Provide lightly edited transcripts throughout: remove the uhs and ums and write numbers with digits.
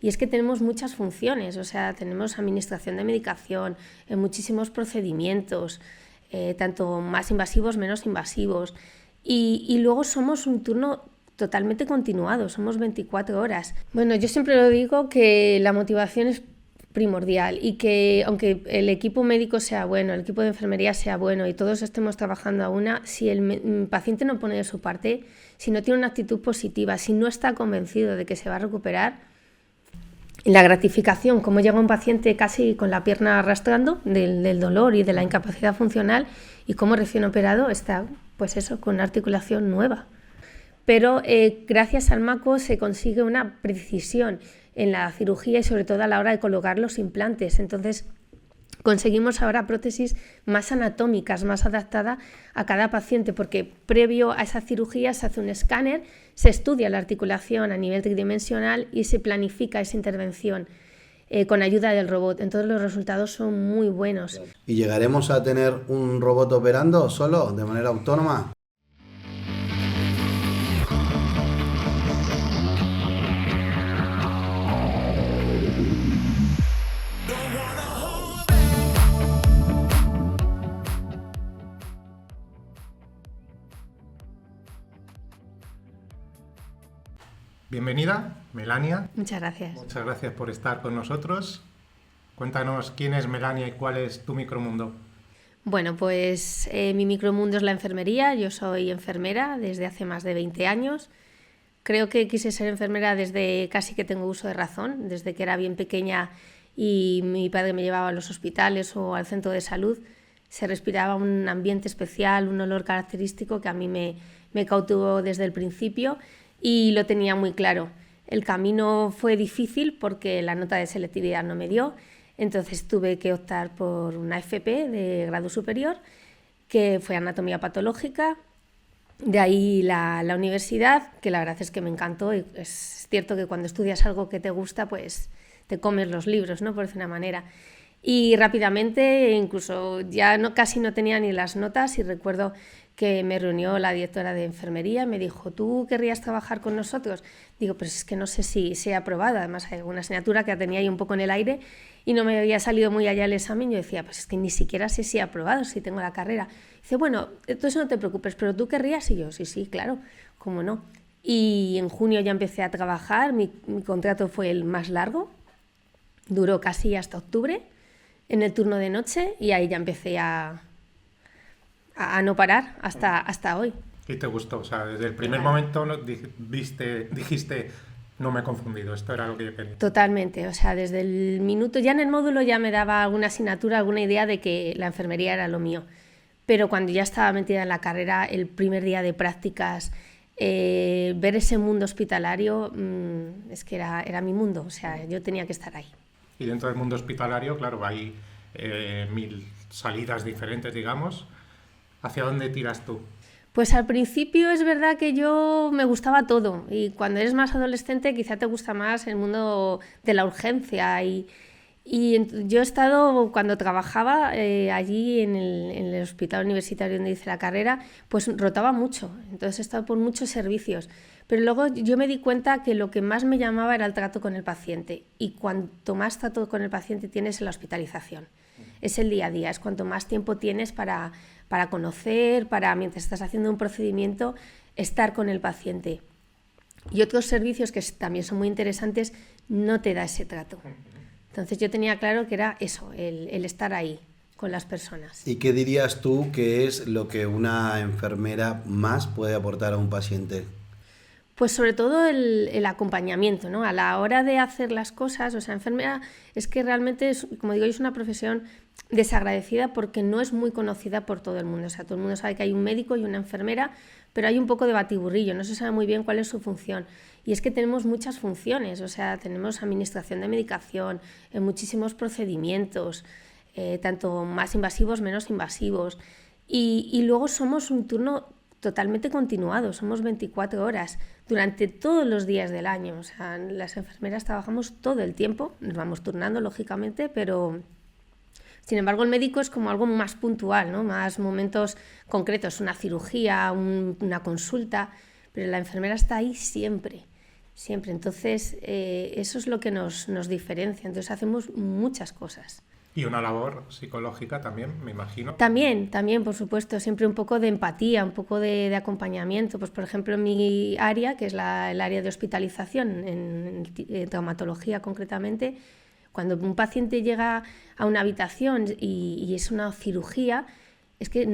Y es que tenemos muchas funciones, o sea, tenemos administración de medicación, muchísimos procedimientos, tanto más invasivos, menos invasivos. Y luego somos un turno totalmente continuado, somos 24 horas. Bueno, yo siempre lo digo que la motivación es primordial y que aunque el equipo médico sea bueno, el equipo de enfermería sea bueno y todos estemos trabajando a una, si el paciente no pone de su parte, si no tiene una actitud positiva, si no está convencido de que se va a recuperar, la gratificación, como llega un paciente casi con la pierna arrastrando del dolor y de la incapacidad funcional y cómo recién operado está, pues eso, con una articulación nueva. Pero gracias al MACO se consigue una precisión en la cirugía y sobre todo a la hora de colocar los implantes. Entonces conseguimos ahora prótesis más anatómicas, más adaptadas a cada paciente, porque previo a esa cirugía se hace un escáner, se estudia la articulación a nivel tridimensional y se planifica esa intervención con ayuda del robot. Entonces los resultados son muy buenos. ¿Y llegaremos a tener un robot operando solo, de manera autónoma? Bienvenida, Melania. Muchas gracias. Muchas gracias por estar con nosotros. Cuéntanos quién es Melania y cuál es tu micromundo. Bueno, pues mi micromundo es la enfermería. Yo soy enfermera desde hace más de 20 años. Creo que quise ser enfermera desde casi que tengo uso de razón, desde que era bien pequeña y mi padre me llevaba a los hospitales o al centro de salud. Se respiraba un ambiente especial, un olor característico que a mí me cautivó desde el principio y lo tenía muy claro. El camino fue difícil porque la nota de selectividad no me dio, entonces tuve que optar por una FP de grado superior, que fue anatomía patológica. De ahí la universidad, que la verdad es que me encantó. Y es cierto que cuando estudias algo que te gusta, pues te comes los libros, ¿no? Por decir una manera. Y rápidamente, incluso ya casi no tenía ni las notas, y recuerdo que me reunió la directora de enfermería y me dijo: ¿tú querrías trabajar con nosotros? Digo, pero es que no sé si he aprobado. Además hay una asignatura que tenía ahí un poco en el aire y no me había salido muy allá el examen. Yo decía, pues es que ni siquiera sé si he aprobado, si tengo la carrera. Dice, bueno, entonces no te preocupes, pero ¿tú querrías? Y yo, sí, claro, cómo no. Y en junio ya empecé a trabajar, mi contrato fue el más largo, duró casi hasta octubre, en el turno de noche, y ahí ya empecé a no parar hasta hoy. ¿Y te gustó? O sea, desde el primer momento dijiste, no me he confundido, esto era lo que yo quería. Totalmente, o sea, desde el minuto, ya en el módulo ya me daba alguna asignatura, alguna idea de que la enfermería era lo mío. Pero cuando ya estaba metida en la carrera, el primer día de prácticas, ver ese mundo hospitalario, es que era mi mundo, o sea, yo tenía que estar ahí. Y dentro del mundo hospitalario, claro, hay 1000 salidas diferentes, digamos. ¿Hacia dónde tiras tú? Pues al principio es verdad que yo me gustaba todo, y cuando eres más adolescente quizá te gusta más el mundo de la urgencia, y yo he estado, cuando trabajaba allí en el hospital universitario donde hice la carrera, pues rotaba mucho, entonces he estado por muchos servicios, pero luego yo me di cuenta que lo que más me llamaba era el trato con el paciente, y cuanto más trato con el paciente tienes en la hospitalización, es el día a día, es cuanto más tiempo tienes para conocer, mientras estás haciendo un procedimiento, estar con el paciente. Y otros servicios que también son muy interesantes no te da ese trato. Entonces yo tenía claro que era eso, el estar ahí con las personas. ¿Y qué dirías tú que es lo que una enfermera más puede aportar a un paciente? Pues sobre todo el acompañamiento, ¿no? A la hora de hacer las cosas, o sea, enfermera es que realmente, como digo, es una profesión desagradecida porque no es muy conocida por todo el mundo. O sea, todo el mundo sabe que hay un médico y una enfermera, pero hay un poco de batiburrillo, no se sabe muy bien cuál es su función. Y es que tenemos muchas funciones, o sea, tenemos administración de medicación, muchísimos procedimientos, tanto más invasivos, menos invasivos. Y luego somos un turno totalmente continuado, somos 24 horas durante todos los días del año. O sea, las enfermeras trabajamos todo el tiempo, nos vamos turnando lógicamente, pero sin embargo el médico es como algo más puntual, ¿no? Más momentos concretos, una cirugía, una consulta, pero la enfermera está ahí siempre. siempre. Entonces, eso es lo que nos diferencia. Entonces, hacemos muchas cosas. Y una labor psicológica también, me imagino. También, por supuesto, siempre un poco de empatía, un poco de acompañamiento. Pues, por ejemplo, en mi área, que es el área de hospitalización, en traumatología concretamente, cuando un paciente llega a una habitación y es una cirugía, es que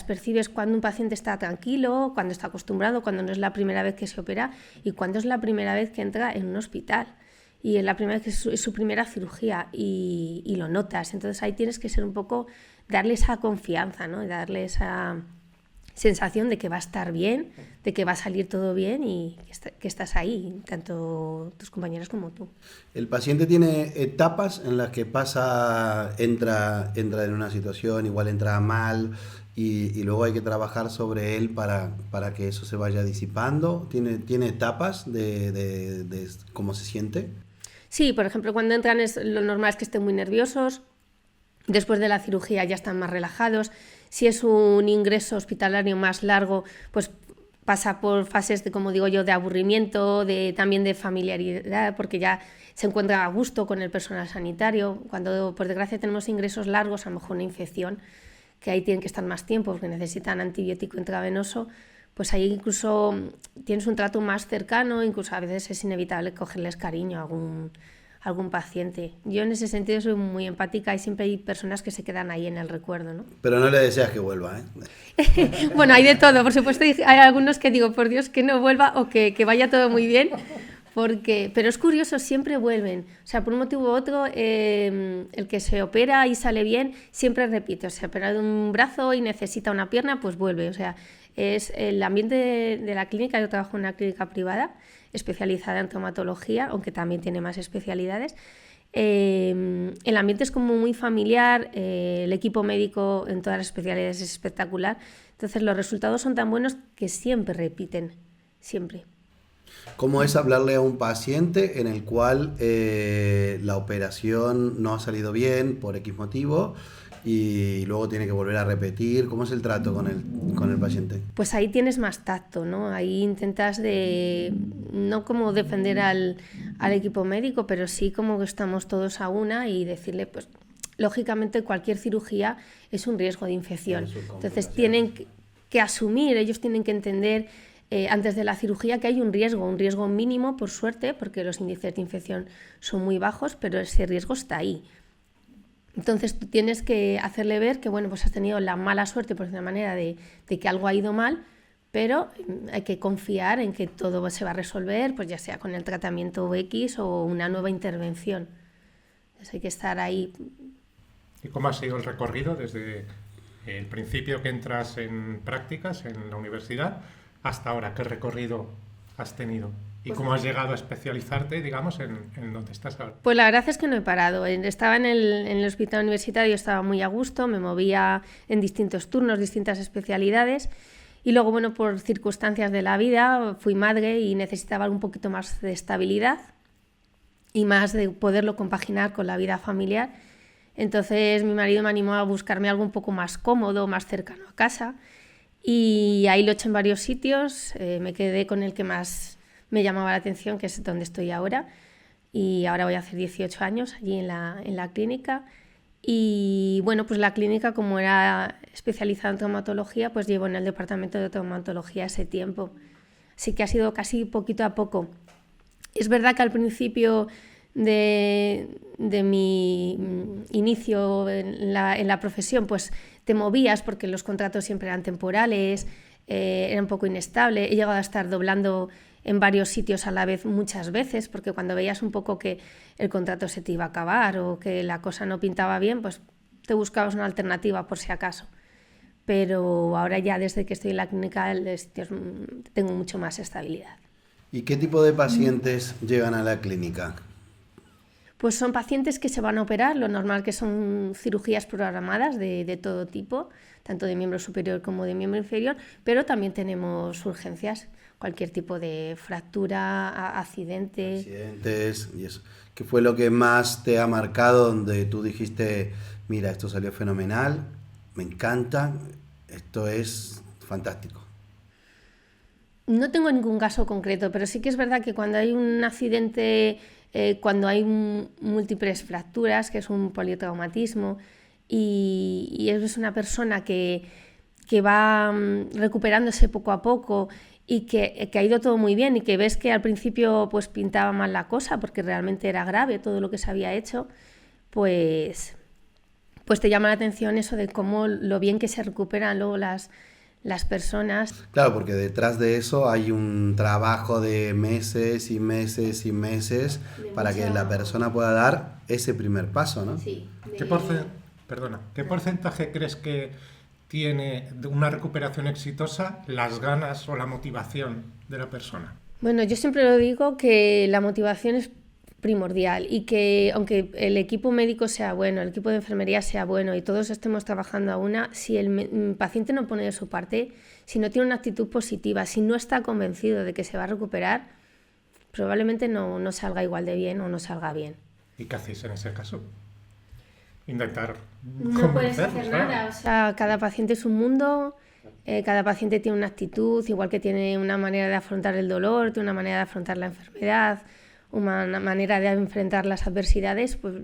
percibes cuando un paciente está tranquilo, cuando está acostumbrado, cuando no es la primera vez que se opera y cuando es la primera vez que entra en un hospital. Y es la primera vez que es su primera cirugía y lo notas. Entonces ahí tienes que ser un poco, darle esa confianza, ¿no? Darle esa sensación de que va a estar bien, de que va a salir todo bien y que estás ahí, tanto tus compañeros como tú. El paciente tiene etapas en las que entra en una situación, igual entra mal y luego hay que trabajar sobre él para que eso se vaya disipando. ¿Tiene etapas de cómo se siente? Sí, por ejemplo, cuando entran lo normal es que estén muy nerviosos, después de la cirugía ya están más relajados. Si es un ingreso hospitalario más largo, pues pasa por fases de, como digo yo, de aburrimiento, también de familiaridad, porque ya se encuentra a gusto con el personal sanitario. Cuando, por desgracia, tenemos ingresos largos, a lo mejor una infección, que ahí tienen que estar más tiempo porque necesitan antibiótico intravenoso, pues ahí incluso tienes un trato más cercano, incluso a veces es inevitable cogerles cariño a algún paciente. Yo en ese sentido soy muy empática y siempre hay personas que se quedan ahí en el recuerdo, ¿no? Pero no le deseas que vuelva, ¿eh? Bueno, hay de todo, por supuesto, hay algunos que digo, por Dios, que no vuelva o que vaya todo muy bien, pero es curioso, siempre vuelven. O sea, por un motivo u otro, el que se opera y sale bien, siempre repite. O sea, opera de un brazo y necesita una pierna, pues vuelve. O sea, es el ambiente de la clínica. Yo trabajo en una clínica privada especializada en traumatología, aunque también tiene más especialidades. El ambiente es como muy familiar, el equipo médico en todas las especialidades es espectacular. Entonces los resultados son tan buenos que siempre repiten, siempre. ¿Cómo es hablarle a un paciente en el cual la operación no ha salido bien por X motivo y luego tiene que volver a repetir? ¿Cómo es el trato con el paciente? Pues ahí tienes más tacto, ¿no? Ahí intentas no como defender al equipo médico, pero sí como que estamos todos a una y decirle, pues lógicamente cualquier cirugía es un riesgo de infección. Entonces tienen que asumir, ellos tienen que entender antes de la cirugía que hay un riesgo mínimo, por suerte, porque los índices de infección son muy bajos, pero ese riesgo está ahí. Entonces tú tienes que hacerle ver que bueno, pues has tenido la mala suerte, por decirlo de una manera, de que algo ha ido mal, pero hay que confiar en que todo se va a resolver, pues ya sea con el tratamiento X o una nueva intervención. Entonces hay que estar ahí. ¿Y cómo ha sido el recorrido desde el principio que entras en prácticas en la universidad hasta ahora? ¿Qué recorrido has tenido? ¿Y cómo has llegado a especializarte, digamos, en donde estás ahora? Pues la verdad es que no he parado. Estaba en el hospital universitario, estaba muy a gusto, me movía en distintos turnos, distintas especialidades. Y luego, bueno, por circunstancias de la vida, fui madre y necesitaba un poquito más de estabilidad y más de poderlo compaginar con la vida familiar. Entonces mi marido me animó a buscarme algo un poco más cómodo, más cercano a casa. Y ahí lo he hecho en varios sitios, me quedé con el que más me llamaba la atención, que es donde estoy ahora, y ahora voy a hacer 18 años allí en la clínica. Y bueno, pues la clínica, como era especializada en traumatología, pues llevo en el departamento de traumatología ese tiempo. Así que ha sido casi poquito a poco. Es verdad que al principio de mi inicio en la profesión, pues te movías porque los contratos siempre eran temporales, era un poco inestable. He llegado a estar doblando en varios sitios a la vez muchas veces, porque cuando veías un poco que el contrato se te iba a acabar o que la cosa no pintaba bien, pues te buscabas una alternativa por si acaso. Pero ahora ya desde que estoy en la clínica tengo mucho más estabilidad. ¿Y qué tipo de pacientes llegan a la clínica? Pues son pacientes que se van a operar, lo normal que son cirugías programadas de todo tipo, tanto de miembro superior como de miembro inferior, pero también tenemos urgencias, cualquier tipo de fractura, accidente. Accidentes y eso. ¿Qué fue lo que más te ha marcado donde tú dijiste, mira, esto salió fenomenal, me encanta, esto es fantástico? No tengo ningún caso concreto, pero sí que es verdad que cuando hay un accidente, cuando hay múltiples fracturas, que es un politraumatismo, y eres una persona que va recuperándose poco a poco y que ha ido todo muy bien y que ves que al principio pues pintaba mal la cosa porque realmente era grave todo lo que se había hecho, pues te llama la atención eso de cómo lo bien que se recuperan luego las personas. Claro, porque detrás de eso hay un trabajo de meses y meses y meses para que la persona pueda dar ese primer paso, ¿no? Sí. ¿Qué porcentaje crees que tiene de una recuperación exitosa las ganas o la motivación de la persona? Bueno, yo siempre lo digo que la motivación es primordial y que aunque el equipo médico sea bueno, el equipo de enfermería sea bueno y todos estemos trabajando a una, si el paciente no pone de su parte, si no tiene una actitud positiva, si no está convencido de que se va a recuperar, probablemente no salga igual de bien o no salga bien. ¿Y qué hacéis en ese caso? Intentar No puedes hacer nada, o sea, cada paciente es un mundo, cada paciente tiene una actitud, igual que tiene una manera de afrontar el dolor, tiene una manera de afrontar la enfermedad, una manera de enfrentar las adversidades, pues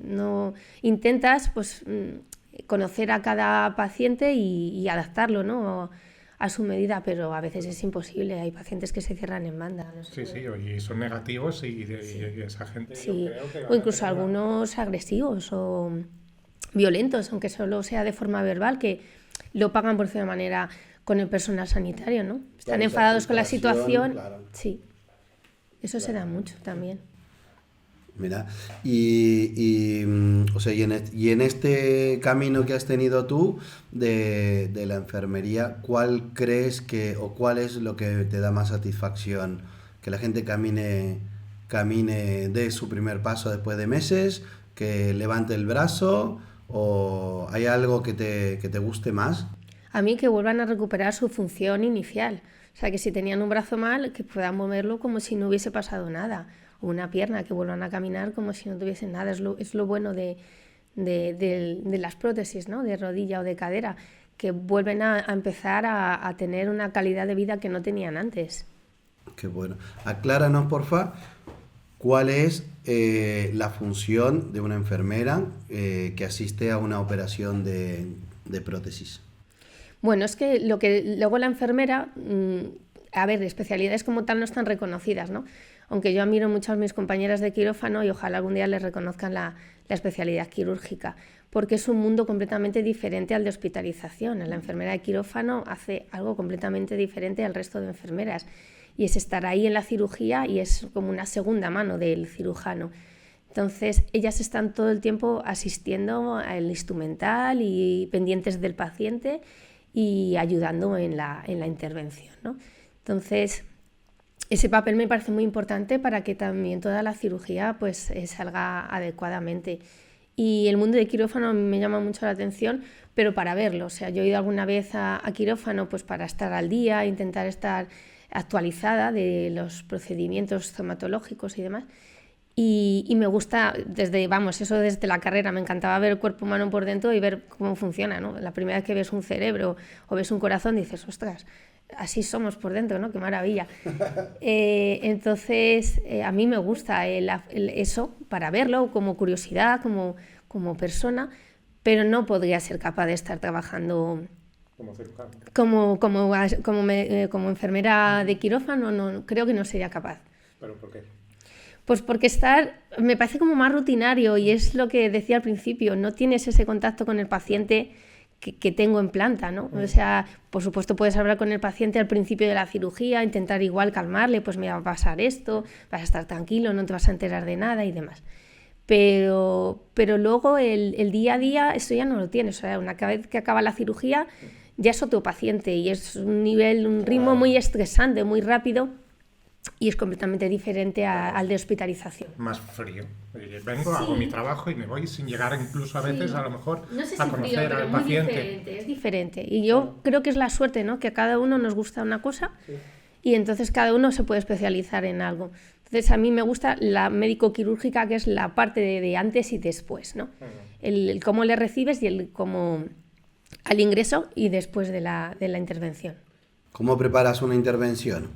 no intentas pues conocer a cada paciente y adaptarlo, ¿no? A su medida, pero a veces es imposible, hay pacientes que se cierran en banda. No sí, y son negativos y esa gente sí. Yo creo que o incluso algunos agresivos o violentos, aunque solo sea de forma verbal, que lo pagan por cierta manera con el personal sanitario, ¿no? Están Claro, enfadados con la situación, claro. sí. Eso se da mucho también. Mira, o sea, y en este camino que has tenido tú de la enfermería, ¿cuál crees que, o cuál es lo que te da más satisfacción? ¿Que la gente camine de su primer paso después de meses? ¿Que levante el brazo? ¿O hay algo que te guste más? A mí que vuelvan a recuperar su función inicial. O sea, que si tenían un brazo mal, que puedan moverlo como si no hubiese pasado nada. O una pierna, que vuelvan a caminar como si no tuviesen nada. Es lo bueno de las prótesis, ¿no? De rodilla o de cadera, que vuelven a empezar a tener una calidad de vida que no tenían antes. Qué bueno. Acláranos, porfa, cuál es la función de una enfermera que asiste a una operación de prótesis. Bueno, es que lo que luego la enfermera, a ver, especialidades como tal no están reconocidas, ¿no? Aunque yo admiro mucho a mis compañeras de quirófano y ojalá algún día les reconozcan la especialidad quirúrgica, porque es un mundo completamente diferente al de hospitalización. La enfermera de quirófano hace algo completamente diferente al resto de enfermeras y es estar ahí en la cirugía y es como una segunda mano del cirujano. Entonces, ellas están todo el tiempo asistiendo al instrumental y pendientes del paciente y ayudando en la intervención, ¿no? Entonces, ese papel me parece muy importante para que también toda la cirugía pues, salga adecuadamente. Y el mundo de quirófano me llama mucho la atención, pero para verlo. O sea, yo he ido alguna vez a quirófano pues, para estar al día, intentar estar actualizada de los procedimientos traumatológicos y demás. Y me gusta, desde la carrera, me encantaba ver el cuerpo humano por dentro y ver cómo funciona, ¿no? La primera vez que ves un cerebro o ves un corazón dices, ostras, así somos por dentro, ¿no? Qué maravilla. Entonces, a mí me gusta eso para verlo como curiosidad, como persona, pero no podría ser capaz de estar trabajando como enfermera de quirófano, no, creo que no sería capaz. ¿Pero por qué? Pues porque me parece como más rutinario y es lo que decía al principio, no tienes ese contacto con el paciente que tengo en planta, ¿no? O sea, por supuesto puedes hablar con el paciente al principio de la cirugía, intentar igual calmarle, pues mira, va a pasar esto, vas a estar tranquilo, no te vas a enterar de nada y demás. Pero luego el día a día eso ya no lo tienes, o sea, una vez que acaba la cirugía ya es otro paciente y es un ritmo muy estresante, muy rápido. Y es completamente diferente al de hospitalización. Más frío. Vengo, hago mi trabajo y me voy sin llegar incluso a veces a lo mejor a conocer al paciente. Es diferente. Y yo creo que es la suerte, ¿no? Que a cada uno nos gusta una cosa y entonces cada uno se puede especializar en algo. Entonces a mí me gusta la médico-quirúrgica, que es la parte de antes y después, ¿no? El cómo le recibes y el cómo al ingreso y después de la intervención. ¿Cómo preparas una intervención?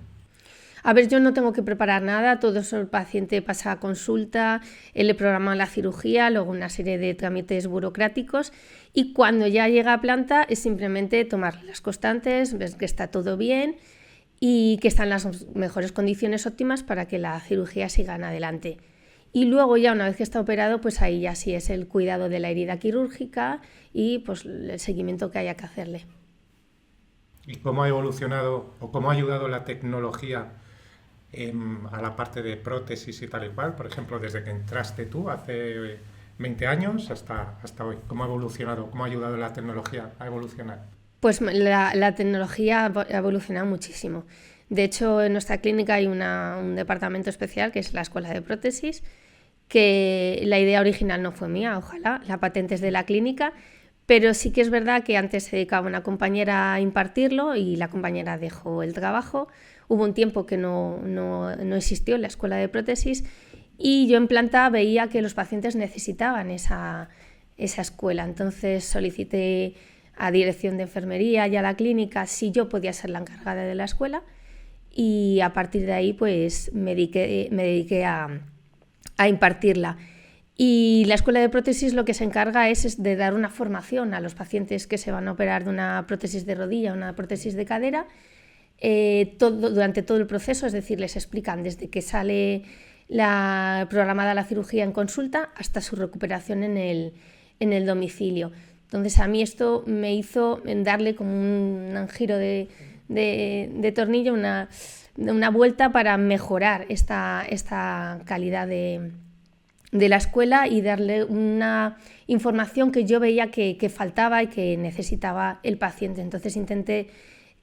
A ver, yo no tengo que preparar nada, todo eso el paciente pasa a consulta, él le programa la cirugía, luego una serie de trámites burocráticos y cuando ya llega a planta es simplemente tomar las constantes, ver que está todo bien y que están en las mejores condiciones óptimas para que la cirugía siga adelante. Y luego ya una vez que está operado, pues ahí ya sí es el cuidado de la herida quirúrgica y pues el seguimiento que haya que hacerle. ¿Y cómo ha evolucionado o cómo ha ayudado la tecnología a la parte de prótesis y tal y cual? Por ejemplo, desde que entraste tú hace 20 años hasta hoy. ¿Cómo ha evolucionado? ¿Cómo ha ayudado la tecnología a evolucionar? Pues la tecnología ha evolucionado muchísimo. De hecho, en nuestra clínica hay un departamento especial que es la Escuela de Prótesis, que la idea original no fue mía, ojalá, la patente es de la clínica, pero sí que es verdad que antes se dedicaba una compañera a impartirlo y la compañera dejó el trabajo. Hubo un tiempo que no existió la Escuela de Prótesis y yo en planta veía que los pacientes necesitaban esa escuela. Entonces solicité a dirección de enfermería y a la clínica si yo podía ser la encargada de la escuela y a partir de ahí pues me dediqué a impartirla. Y la Escuela de Prótesis lo que se encarga es de dar una formación a los pacientes que se van a operar de una prótesis de rodilla o una prótesis de cadera durante todo el proceso, es decir, les explican desde que sale programada la cirugía en consulta hasta su recuperación en el domicilio. Entonces a mí esto me hizo darle como un giro de tornillo, una vuelta para mejorar esta calidad de la escuela y darle una información que yo veía que faltaba y que necesitaba el paciente. Entonces intenté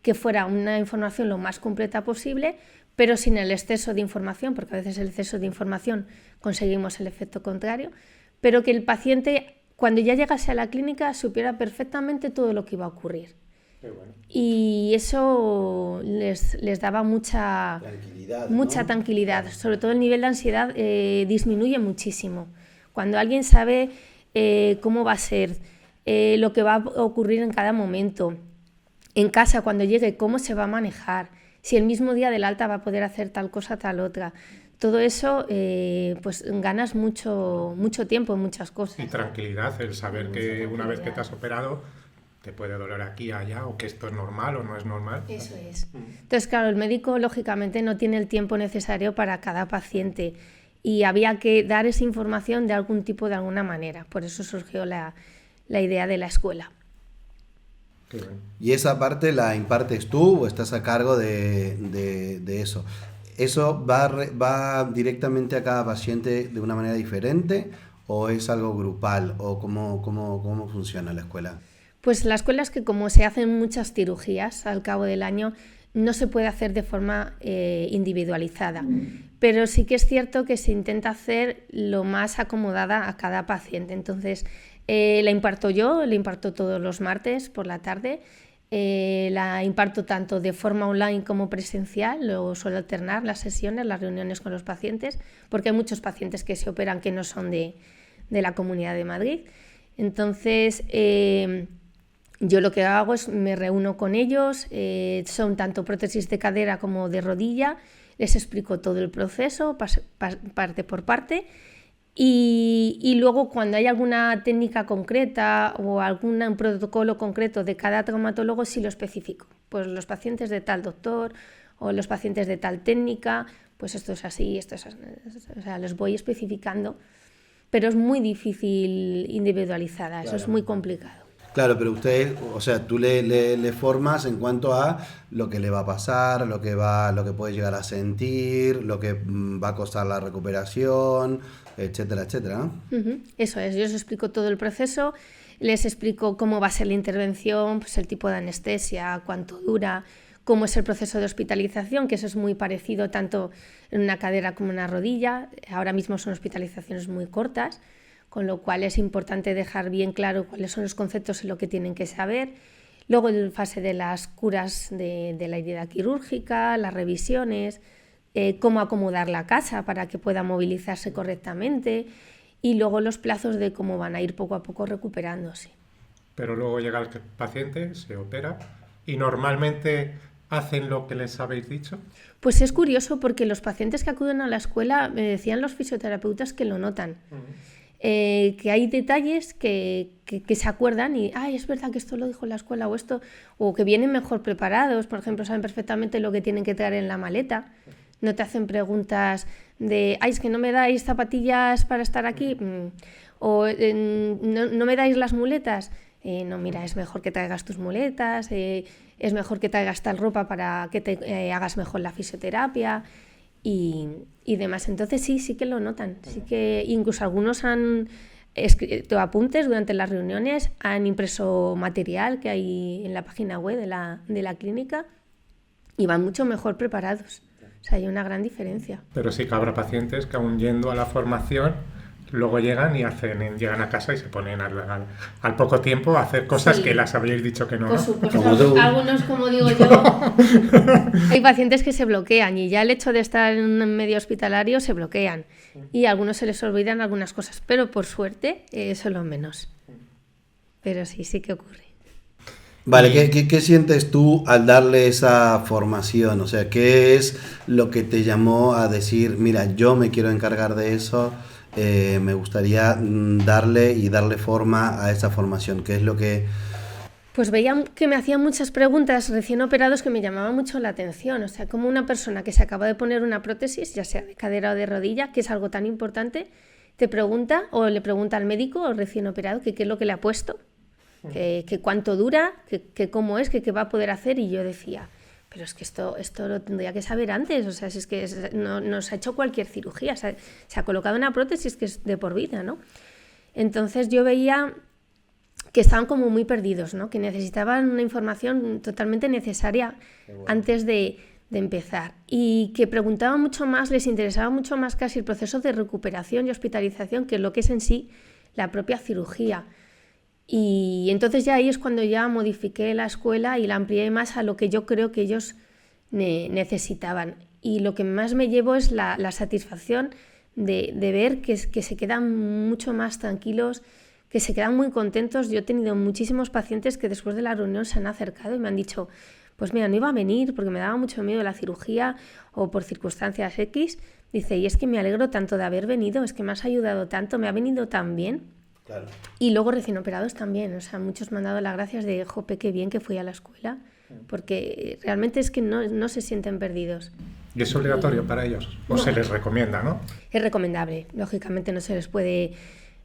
que fuera una información lo más completa posible, pero sin el exceso de información, porque a veces el exceso de información conseguimos el efecto contrario, pero que el paciente, cuando ya llegase a la clínica, supiera perfectamente todo lo que iba a ocurrir. Qué bueno. Y eso les daba mucha tranquilidad. Sobre todo el nivel de ansiedad disminuye muchísimo. Cuando alguien sabe cómo va a ser, lo que va a ocurrir en cada momento, en casa cuando llegue, cómo se va a manejar, si el mismo día del alta va a poder hacer tal cosa, tal otra. Todo eso, pues ganas mucho tiempo en muchas cosas. Y tranquilidad, el saber que una vez que te has operado te puede doler aquí, allá, o que esto es normal o no es normal. Eso es. Entonces, claro, el médico lógicamente no tiene el tiempo necesario para cada paciente y había que dar esa información de algún tipo, de alguna manera. Por eso surgió la idea de la escuela. Qué bueno. ¿Y esa parte la impartes tú o estás a cargo de eso? ¿Eso va directamente a cada paciente de una manera diferente o es algo grupal o cómo funciona la escuela? Pues la escuela es que como se hacen muchas cirugías al cabo del año, no se puede hacer de forma individualizada, pero sí que es cierto que se intenta hacer lo más acomodada a cada paciente. Entonces la imparto yo, la imparto todos los martes por la tarde, la imparto tanto de forma online como presencial, luego suelo alternar las sesiones, las reuniones con los pacientes, porque hay muchos pacientes que se operan que no son de la Comunidad de Madrid. Entonces yo lo que hago es me reúno con ellos, son tanto prótesis de cadera como de rodilla, les explico todo el proceso, parte por parte, y luego cuando hay alguna técnica concreta o algún protocolo concreto de cada traumatólogo sí lo especifico. Pues los pacientes de tal doctor o los pacientes de tal técnica, pues esto es así, esto es así, o sea, los voy especificando, pero es muy difícil individualizada, claro. Eso es muy complicado. Claro, pero usted, o sea, tú le formas en cuanto a lo que le va a pasar, lo que puede llegar a sentir, lo que va a costar la recuperación, etcétera, etcétera, ¿no? Eso es, yo les explico todo el proceso, les explico cómo va a ser la intervención, pues el tipo de anestesia, cuánto dura, cómo es el proceso de hospitalización, que eso es muy parecido tanto en una cadera como en una rodilla. Ahora mismo son hospitalizaciones muy cortas, con lo cual es importante dejar bien claro cuáles son los conceptos y lo que tienen que saber. Luego en fase de las curas de la herida quirúrgica, las revisiones, cómo acomodar la casa para que pueda movilizarse correctamente y luego los plazos de cómo van a ir poco a poco recuperándose. Pero luego llega el paciente, se opera y normalmente hacen lo que les habéis dicho? Pues es curioso porque los pacientes que acuden a la escuela me decían los fisioterapeutas que lo notan. Que hay detalles que se acuerdan y es verdad que esto lo dijo en la escuela o esto, o que vienen mejor preparados, por ejemplo, saben perfectamente lo que tienen que traer en la maleta, no te hacen preguntas de es que no me dais zapatillas para estar aquí, o no me dais las muletas, no, mira, es mejor que traigas tus muletas, es mejor que traigas tal ropa para que te hagas mejor la fisioterapia y demás. Entonces sí que lo notan. Sí que incluso algunos han escrito apuntes durante las reuniones, han impreso material que hay en la página web de la clínica y van mucho mejor preparados. O sea, hay una gran diferencia. Pero sí que habrá pacientes que aún yendo a la formación luego llegan y llegan a casa y se ponen al poco tiempo a hacer cosas que las habéis dicho que no. Por supuesto, algunos, como digo yo, hay pacientes que se bloquean y ya el hecho de estar en un medio hospitalario se bloquean y a algunos se les olvidan algunas cosas, pero por suerte eso es lo menos. Pero sí que ocurre. Vale, ¿qué sientes tú al darle esa formación? O sea, ¿qué es lo que te llamó a decir, mira, yo me quiero encargar de eso? Me gustaría darle forma a esa formación. ¿Qué es lo que...? Pues veía que me hacían muchas preguntas recién operados que me llamaban mucho la atención. O sea, como una persona que se acaba de poner una prótesis, ya sea de cadera o de rodilla, que es algo tan importante, te pregunta o le pregunta al médico o recién operado que qué es lo que le ha puesto, que cuánto dura, que cómo es, que va a poder hacer. Y yo decía... Pero es que esto lo tendría que saber antes, o sea, si es que no se ha hecho cualquier cirugía, se ha colocado una prótesis que es de por vida, ¿no? Entonces yo veía que estaban como muy perdidos, ¿no? Que necesitaban una información totalmente necesaria antes de empezar y que preguntaban mucho más, les interesaba mucho más casi el proceso de recuperación y hospitalización que lo que es en sí la propia cirugía. Y entonces ya ahí es cuando ya modifiqué la escuela y la amplié más a lo que yo creo que ellos necesitaban. Y lo que más me llevo es la satisfacción de ver que se quedan mucho más tranquilos, que se quedan muy contentos. Yo he tenido muchísimos pacientes que después de la reunión se han acercado y me han dicho, pues mira, no iba a venir porque me daba mucho miedo la cirugía o por circunstancias X. Dice, y es que me alegro tanto de haber venido, es que me has ayudado tanto, me ha venido tan bien. Claro. Y luego recién operados también, o sea, muchos me han dado las gracias de, jope, qué bien que fui a la escuela, porque realmente es que no se sienten perdidos. ¿Y es obligatorio para ellos? ¿O se les recomienda, no? Es recomendable, lógicamente no se les puede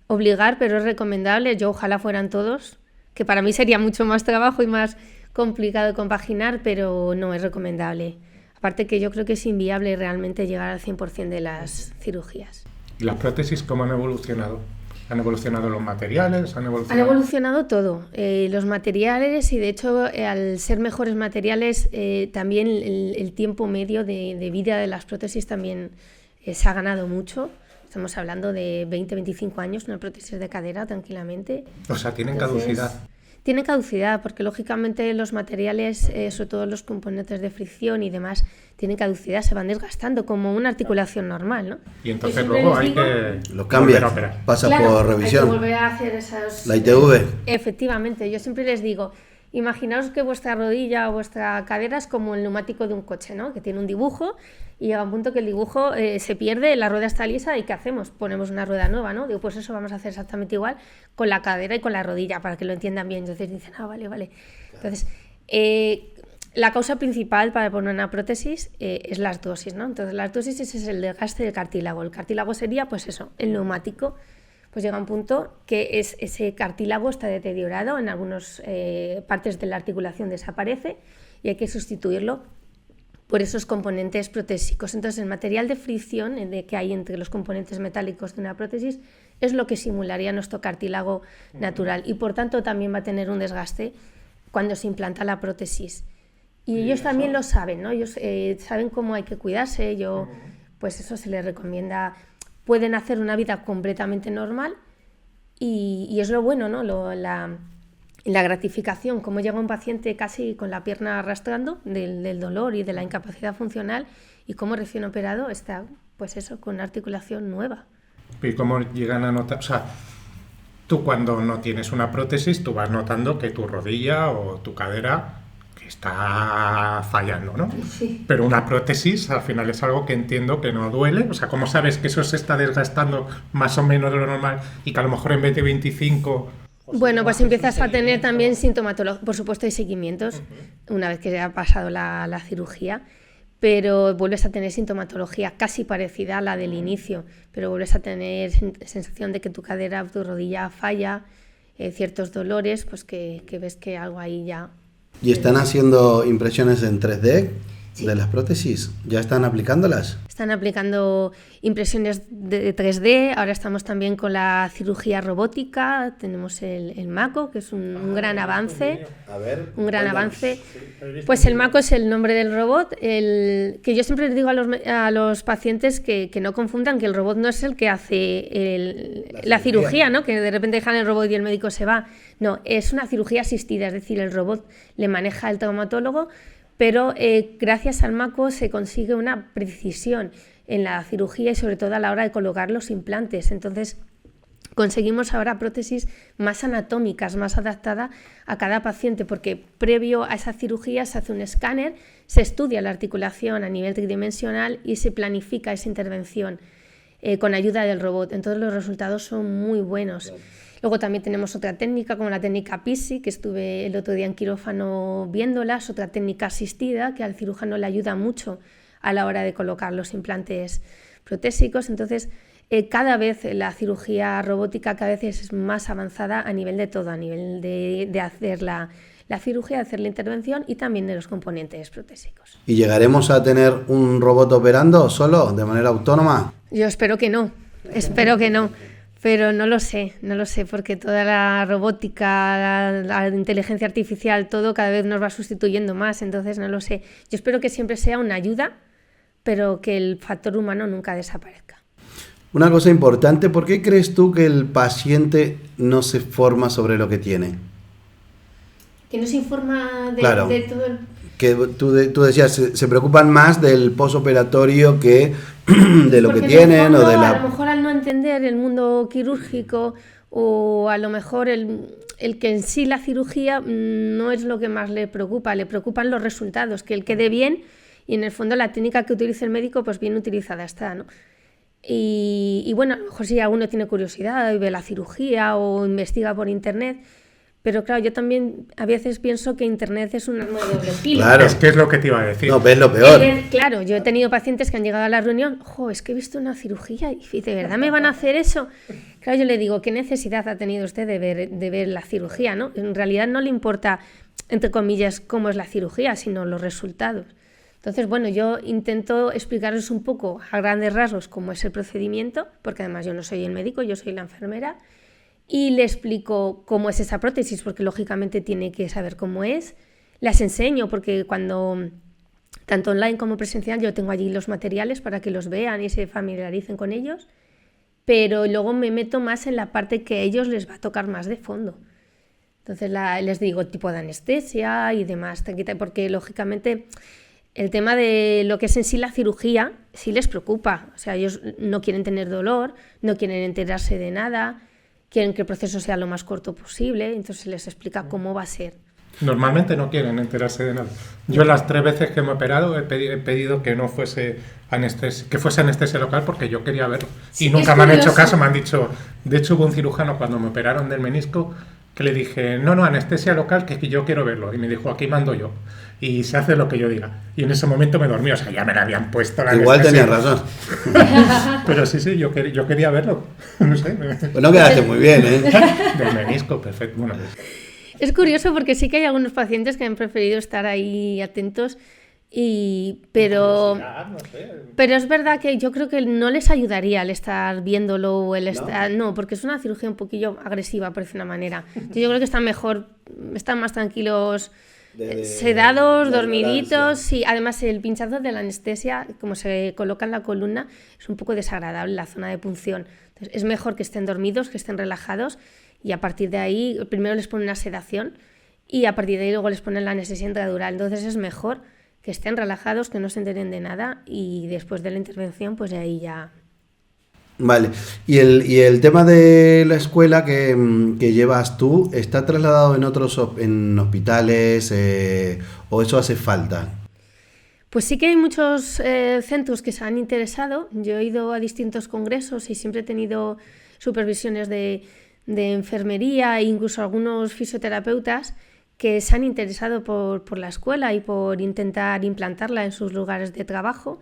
obligar, pero es recomendable. Yo ojalá fueran todos, que para mí sería mucho más trabajo y más complicado de compaginar, pero no, es recomendable. Aparte que yo creo que es inviable realmente llegar al 100% de las cirugías. ¿Y las prótesis cómo han evolucionado? ¿Han evolucionado los materiales? Han evolucionado todo, los materiales y de hecho al ser mejores materiales también el tiempo medio de vida de las prótesis también se ha ganado mucho. Estamos hablando de 20-25 años, una prótesis de cadera tranquilamente. O sea, ¿tienen caducidad? Tiene caducidad porque lógicamente los materiales, sobre todo los componentes de fricción y demás, tienen caducidad, se van desgastando como una articulación normal, ¿no? Y entonces luego hay que lo cambia, pasa por revisión. Hay que volver a hacer esas... La ITV. Efectivamente, yo siempre les digo, imaginaos que vuestra rodilla o vuestra cadera es como el neumático de un coche, ¿no? Que tiene un dibujo y llega un punto que el dibujo se pierde, la rueda está lisa y ¿qué hacemos? Ponemos una rueda nueva, ¿no? Digo, pues eso vamos a hacer exactamente igual con la cadera y con la rodilla para que lo entiendan bien. Entonces dicen, vale. Entonces, la causa principal para poner una prótesis es la artrosis, ¿no? Entonces la artrosis es el desgaste del cartílago. El cartílago sería, pues eso, el neumático. Pues llega un punto que ese cartílago está deteriorado, en algunas partes de la articulación desaparece y hay que sustituirlo por esos componentes protésicos. Entonces el material de fricción que hay entre los componentes metálicos de una prótesis es lo que simularía nuestro cartílago natural y por tanto también va a tener un desgaste cuando se implanta la prótesis. Y ellos también lo saben, ¿no? Ellos saben cómo hay que cuidarse, pues eso se les recomienda. Pueden hacer una vida completamente normal y es lo bueno, ¿no? La gratificación, como llega un paciente casi con la pierna arrastrando del dolor y de la incapacidad funcional y como recién operado está, pues eso, con una articulación nueva. ¿Y cómo llegan a notar? O sea, tú cuando no tienes una prótesis, tú vas notando que tu rodilla o tu cadera, que está fallando, ¿no? Sí. Pero una prótesis al final es algo que entiendo que no duele. O sea, ¿cómo sabes que eso se está desgastando más o menos de lo normal y que a lo mejor en vez de 25... Bueno, pues empiezas a tener también sintomatología. Por supuesto hay seguimientos una vez que ya ha pasado la cirugía, pero vuelves a tener sintomatología casi parecida a la del inicio, pero vuelves a tener sensación de que tu cadera o tu rodilla falla, ciertos dolores, pues que ves que algo ahí ya... ¿Y están haciendo impresiones en 3D Sí. de las prótesis? ¿Ya están aplicándolas? Están aplicando impresiones de 3D, ahora estamos también con la cirugía robótica, tenemos el Mako, que es un gran avance. A ver, Un gran cuéntanos. avance. Pues el Mako es el nombre del robot, que yo siempre les digo a los pacientes que no confundan que el robot no es el que hace la cirugía, ¿no? Que de repente dejan el robot y el médico se va. No, es una cirugía asistida, es decir, el robot le maneja el traumatólogo, pero gracias al Mako se consigue una precisión en la cirugía y sobre todo a la hora de colocar los implantes. Entonces conseguimos ahora prótesis más anatómicas, más adaptadas a cada paciente, porque previo a esa cirugía se hace un escáner, se estudia la articulación a nivel tridimensional y se planifica esa intervención con ayuda del robot. Entonces los resultados son muy buenos. Luego también tenemos otra técnica como la técnica PISI, que estuve el otro día en quirófano viéndola, es otra técnica asistida que al cirujano le ayuda mucho a la hora de colocar los implantes protésicos. Entonces cada vez la cirugía robótica cada vez es más avanzada a nivel de todo, a nivel de hacer la cirugía, de hacer la intervención y también de los componentes protésicos. ¿Y llegaremos a tener un robot operando solo, de manera autónoma? Yo espero que no, pero no lo sé, porque toda la robótica, la inteligencia artificial, todo cada vez nos va sustituyendo más, entonces no lo sé. Yo espero que siempre sea una ayuda, pero que el factor humano nunca desaparezca. Una cosa importante, ¿por qué crees tú que el paciente no se forma sobre lo que tiene? Que no se informa Claro. de todo el... Que tú decías, se preocupan más del posoperatorio que de lo que Porque en el tienen fondo, o de la... a lo mejor al no entender el mundo quirúrgico o a lo mejor el que en sí la cirugía no es lo que más le preocupan los resultados, que él quede bien y en el fondo la técnica que utilice el médico pues bien utilizada está, ¿no? Y bueno, a lo mejor si alguno tiene curiosidad y ve la cirugía o investiga por internet, pero claro, yo también a veces pienso que internet es un arma de doble filo. Claro. Es que es lo que te iba a decir. No, ves lo peor. Claro, yo he tenido pacientes que han llegado a la reunión, es que he visto una cirugía y ¿de verdad me van a hacer eso? Claro, yo le digo, ¿qué necesidad ha tenido usted de ver la cirugía, ¿no? En realidad no le importa, entre comillas, cómo es la cirugía, sino los resultados. Entonces, bueno, yo intento explicarles un poco a grandes rasgos cómo es el procedimiento, porque además yo no soy el médico, yo soy la enfermera, y le explico cómo es esa prótesis, porque lógicamente tiene que saber cómo es. Las enseño, porque cuando, tanto online como presencial, yo tengo allí los materiales para que los vean y se familiaricen con ellos, pero luego me meto más en la parte que a ellos les va a tocar más de fondo. Entonces les digo tipo de anestesia y demás, porque lógicamente el tema de lo que es en sí la cirugía sí les preocupa. O sea, ellos no quieren tener dolor, no quieren enterarse de nada, quieren que el proceso sea lo más corto posible, entonces les explica cómo va a ser. Normalmente no quieren enterarse de nada. Yo las 3 veces que me he operado he pedido que no fuese anestesia, que fuese anestesia local porque yo quería verlo. Sí, y nunca es me han hecho curioso. caso, me han dicho... De hecho hubo un cirujano cuando me operaron del menisco que le dije, no, anestesia local, que yo quiero verlo. Y me dijo, aquí mando yo. Y se hace lo que yo diga. Y en ese momento me dormí, o sea, ya me la habían puesto la Igual anestesia. tenías razón. Pero sí, yo quería verlo. No sé. Pues no quedaste muy bien, ¿eh? Del menisco, perfecto. Bueno, Es curioso porque sí que hay algunos pacientes que han preferido estar ahí atentos, pero es verdad que yo creo que no les ayudaría el estar viéndolo o el estar... No, porque es una cirugía un poquillo agresiva, por decir una manera. Yo creo que están más tranquilos, sedados, dormiditos. Y además el pinchazo de la anestesia, como se coloca en la columna, es un poco desagradable la zona de punción. Entonces, es mejor que estén dormidos, que estén relajados, y a partir de ahí primero les ponen una sedación y a partir de ahí luego les ponen la anestesia intradural. Entonces es mejor que estén relajados, que no se enteren de nada, y después de la intervención pues de ahí ya... Vale, y el tema de la escuela que llevas tú, ¿está trasladado en otros en hospitales o eso hace falta? Pues sí que hay muchos centros que se han interesado. Yo he ido a distintos congresos y siempre he tenido supervisiones de enfermería e incluso algunos fisioterapeutas que se han interesado por la escuela y por intentar implantarla en sus lugares de trabajo.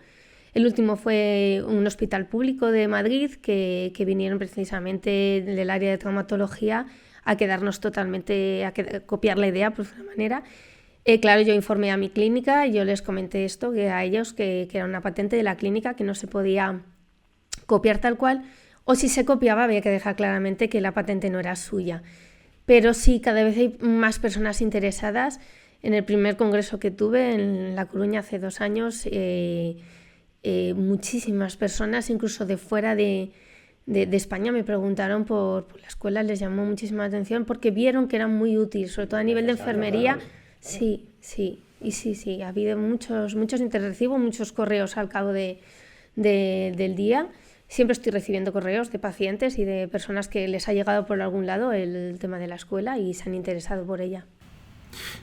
El último fue un hospital público de Madrid que vinieron precisamente del área de traumatología a quedarnos totalmente, a copiar la idea, por una manera. Claro, yo informé a mi clínica y yo les comenté esto, que a ellos que era una patente de la clínica, que no se podía copiar tal cual, o si se copiaba había que dejar claramente que la patente no era suya. Pero sí, cada vez hay más personas interesadas. En el primer congreso que tuve en La Coruña hace 2 años, muchísimas personas, incluso de fuera de España, me preguntaron por la escuela, les llamó muchísima atención porque vieron que era muy útil, sobre todo a nivel de enfermería. Sí, ha habido muchos recibo muchos correos al cabo del día. Siempre estoy recibiendo correos de pacientes y de personas que les ha llegado por algún lado el tema de la escuela y se han interesado por ella.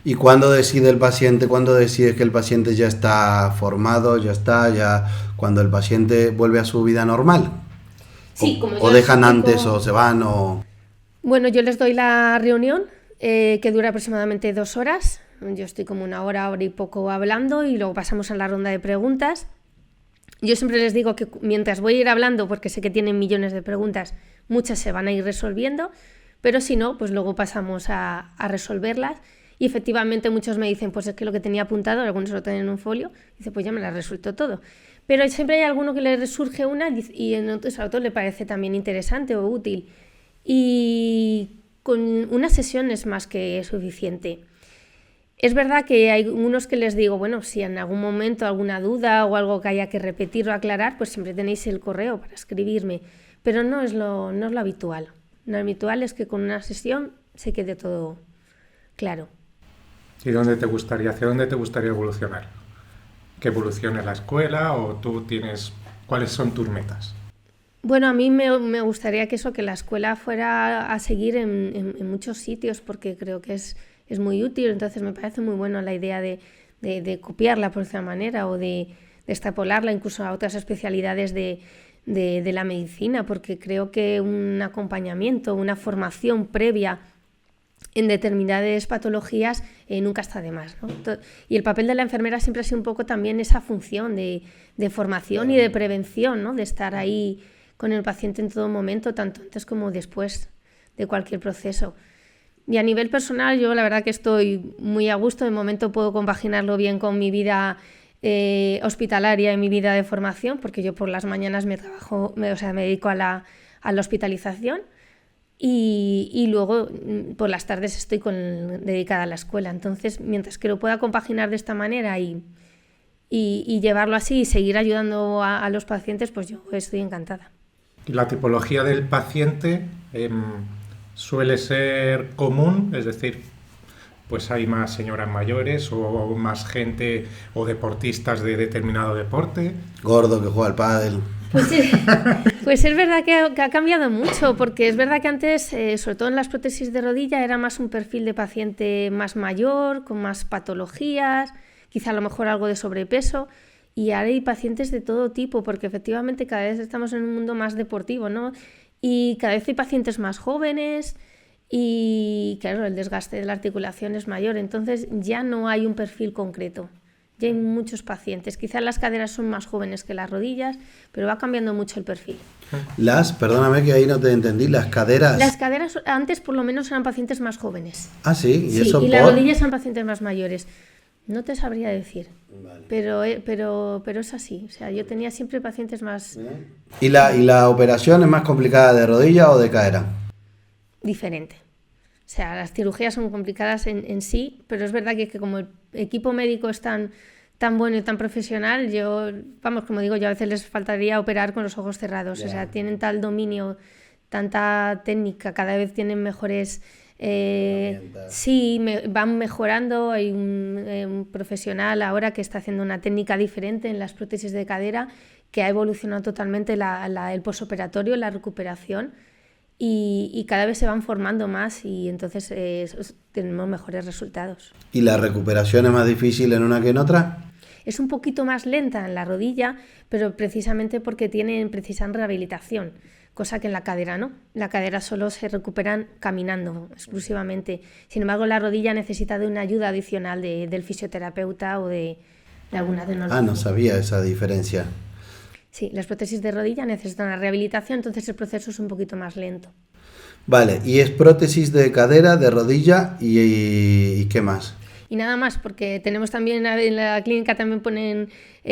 ¿Y cuándo decide el paciente, cuándo decides que el paciente ya está formado, ya cuando el paciente vuelve a su vida normal? Sí, o dejan antes o se van o... Bueno, yo les doy la reunión que dura aproximadamente 2 horas. Yo estoy como 1 hora, hora y poco hablando y luego pasamos a la ronda de preguntas. Yo siempre les digo que mientras voy a ir hablando, porque sé que tienen millones de preguntas, muchas se van a ir resolviendo, pero si no, pues luego pasamos a resolverlas. Y efectivamente muchos me dicen, pues es que lo que tenía apuntado, algunos lo tienen en un folio, dice, pues ya me lo resuelto todo. Pero siempre hay alguno que le surge una y a otro le parece también interesante o útil. Y con una sesión es más que suficiente. Es verdad que hay unos que les digo, bueno, si en algún momento alguna duda o algo que haya que repetir o aclarar, pues siempre tenéis el correo para escribirme, pero no es lo habitual. Lo habitual es que con una sesión se quede todo claro. ¿Y hacia dónde te gustaría evolucionar? ¿Que evolucione la escuela o cuáles son tus metas? Bueno, a mí me gustaría que la escuela fuera a seguir en muchos sitios porque creo que es muy útil, entonces me parece muy bueno la idea de copiarla por esa manera o de extrapolarla incluso a otras especialidades de la medicina, porque creo que un acompañamiento, una formación previa en determinadas patologías nunca está de más, ¿no? Y el papel de la enfermera siempre ha sido un poco también esa función de formación y de prevención, ¿no? De estar ahí con el paciente en todo momento, tanto antes como después de cualquier proceso. Y a nivel personal, yo la verdad que estoy muy a gusto. De momento puedo compaginarlo bien con mi vida hospitalaria y mi vida de formación, porque yo por las mañanas me dedico a la hospitalización y luego por las tardes estoy dedicada a la escuela. Entonces, mientras que lo pueda compaginar de esta manera y llevarlo así y seguir ayudando a los pacientes, pues yo estoy encantada. La tipología del paciente suele ser común, es decir, pues hay más señoras mayores o más gente o deportistas de determinado deporte. Gordo que juega al pádel. Pues es verdad que ha cambiado mucho, porque es verdad que antes, sobre todo en las prótesis de rodilla, era más un perfil de paciente más mayor, con más patologías, quizá a lo mejor algo de sobrepeso, y ahora hay pacientes de todo tipo, porque efectivamente cada vez estamos en un mundo más deportivo, ¿no? Y cada vez hay pacientes más jóvenes y, claro, el desgaste de la articulación es mayor, entonces ya no hay un perfil concreto. Ya hay muchos pacientes. Quizás las caderas son más jóvenes que las rodillas, pero va cambiando mucho el perfil. Perdóname que ahí no te entendí, las caderas... Las caderas antes por lo menos eran pacientes más jóvenes. Ah, sí, ¿y eso las rodillas son pacientes más mayores. No te sabría decir, vale. pero es así. O sea, yo tenía siempre pacientes más... ¿Y la operación es más complicada de rodilla o de cadera? Diferente. O sea, las cirugías son complicadas en sí, pero es verdad que como el equipo médico es tan bueno y tan profesional, como digo, yo a veces les faltaría operar con los ojos cerrados. Yeah. O sea, tienen tal dominio, tanta técnica, cada vez tienen mejores... van mejorando. Hay un profesional ahora que está haciendo una técnica diferente en las prótesis de cadera que ha evolucionado totalmente el posoperatorio, la recuperación, y cada vez se van formando más y entonces tenemos mejores resultados. ¿Y la recuperación es más difícil en una que en otra? Es un poquito más lenta en la rodilla, pero precisamente porque precisan rehabilitación, cosa que en la cadera no. La cadera solo se recuperan caminando exclusivamente. Sin embargo, la rodilla necesita de una ayuda adicional del fisioterapeuta o de alguna tecnología. Ah, no sabía esa diferencia. Sí, las prótesis de rodilla necesitan una rehabilitación, entonces el proceso es un poquito más lento. Vale, y es prótesis de cadera, de rodilla y ¿qué más? Y nada más, porque tenemos también en la clínica también